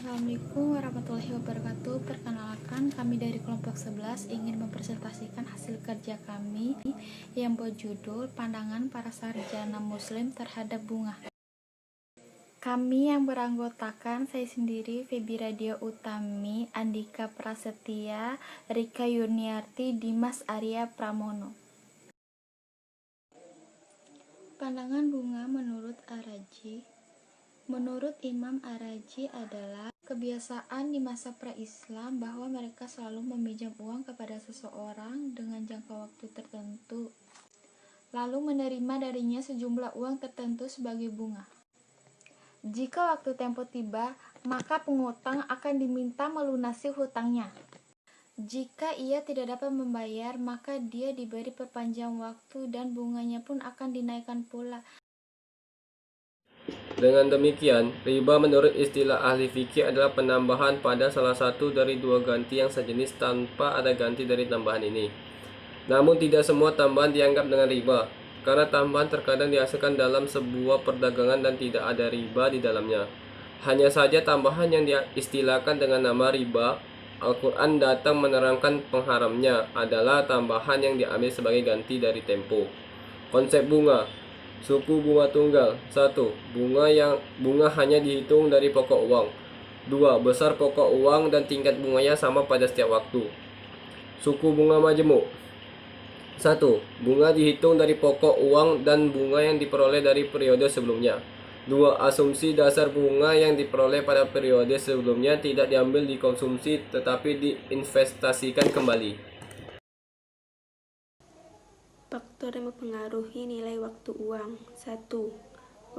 Assalamualaikum warahmatullahi wabarakatuh. Perkenalkan, kami dari kelompok 11 ingin mempresentasikan hasil kerja kami yang berjudul Pandangan Para Sarjana Muslim Terhadap Bunga. Kami yang beranggotakan saya sendiri, Febi Radio Utami, Andika Prasetya, Rika Yuniarti, Dimas Arya Pramono. Pandangan bunga menurut Ar-Razi. Menurut Imam Ar-Razi adalah kebiasaan di masa pra-Islam bahwa mereka selalu meminjam uang kepada seseorang dengan jangka waktu tertentu, lalu menerima darinya sejumlah uang tertentu sebagai bunga. Jika waktu tempo tiba, maka pengutang akan diminta melunasi hutangnya. Jika ia tidak dapat membayar, maka dia diberi perpanjang waktu dan bunganya pun akan dinaikkan pula. Dengan demikian, riba menurut istilah ahli fikih adalah penambahan pada salah satu dari dua ganti yang sejenis tanpa ada ganti dari tambahan ini. Namun tidak semua tambahan dianggap dengan riba, karena tambahan terkadang dihasilkan dalam sebuah perdagangan dan tidak ada riba di dalamnya. Hanya saja tambahan yang diistilahkan dengan nama riba, Al-Quran datang menerangkan pengharamnya adalah tambahan yang diambil sebagai ganti dari tempo. Konsep bunga. Suku bunga tunggal. 1. Bunga hanya dihitung dari pokok uang. 2. Besar pokok uang dan tingkat bunganya sama pada setiap waktu. Suku bunga majemuk. 1. Bunga dihitung dari pokok uang dan bunga yang diperoleh dari periode sebelumnya. 2. Asumsi dasar bunga yang diperoleh pada periode sebelumnya tidak diambil dikonsumsi tetapi diinvestasikan kembali. Faktor yang mempengaruhi nilai waktu uang. 1.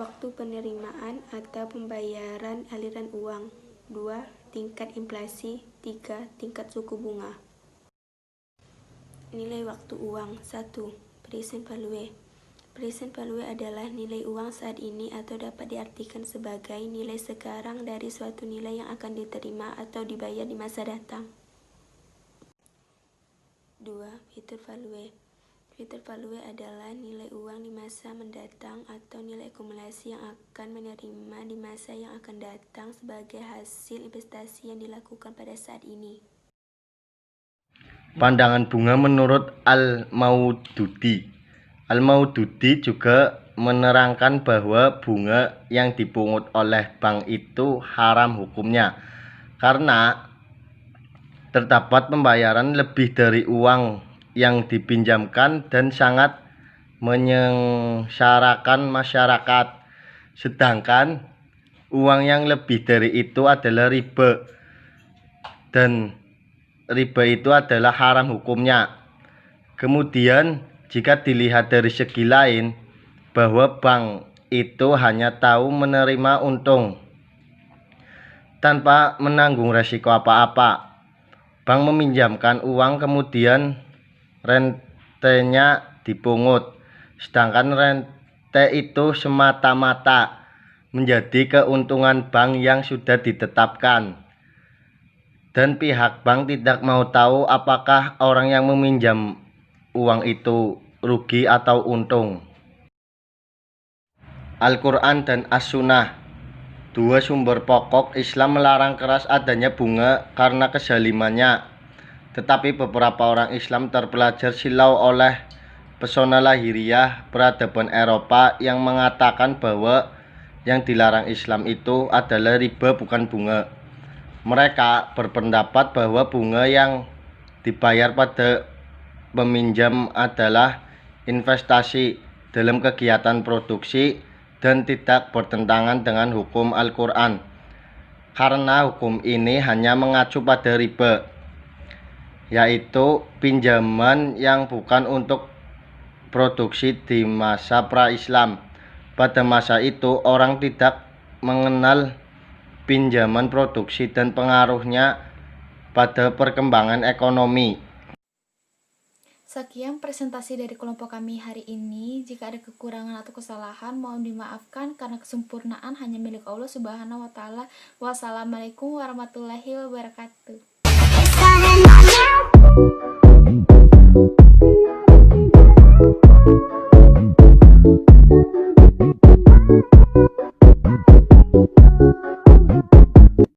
Waktu penerimaan atau pembayaran aliran uang. 2. Tingkat inflasi. 3. Tingkat suku bunga. Nilai waktu uang. 1. Present value. Present value adalah nilai uang saat ini atau dapat diartikan sebagai nilai sekarang dari suatu nilai yang akan diterima atau dibayar di masa datang. 2. Future value. Future value adalah nilai uang di masa mendatang atau nilai akumulasi yang akan menerima di masa yang akan datang sebagai hasil investasi yang dilakukan pada saat ini. Pandangan bunga menurut Al-Maududi. Al-Maududi juga menerangkan bahwa bunga yang dipungut oleh bank itu haram hukumnya karena terdapat pembayaran lebih dari uang yang dipinjamkan dan sangat menyengsarakan masyarakat. Sedangkan uang yang lebih dari itu adalah riba, dan riba itu adalah haram hukumnya. Kemudian jika dilihat dari segi lain, bahwa bank itu hanya tahu menerima untung tanpa menanggung resiko apa-apa. Bank meminjamkan uang kemudian rentenya dipungut, sedangkan rente itu semata-mata menjadi keuntungan bank yang sudah ditetapkan, dan pihak bank tidak mau tahu apakah orang yang meminjam uang itu rugi atau untung. Al-Quran dan As-Sunnah. Dua sumber pokok Islam melarang keras adanya bunga karena kezalimannya. Tetapi beberapa orang Islam terpelajar silau oleh pesona lahiriah peradaban Eropa yang mengatakan bahwa yang dilarang Islam itu adalah riba bukan bunga. Mereka berpendapat bahwa bunga yang dibayar pada peminjam adalah investasi dalam kegiatan produksi dan tidak bertentangan dengan hukum Al-Quran, karena hukum ini hanya mengacu pada riba, yaitu pinjaman yang bukan untuk produksi di masa pra-Islam. Pada masa itu orang tidak mengenal pinjaman produksi dan pengaruhnya pada perkembangan ekonomi. Sekian presentasi dari kelompok kami hari ini. Jika ada kekurangan atau kesalahan, mohon dimaafkan karena kesempurnaan hanya milik Allah Subhanahu wa Ta'ala. Wassalamualaikum warahmatullahi wabarakatuh.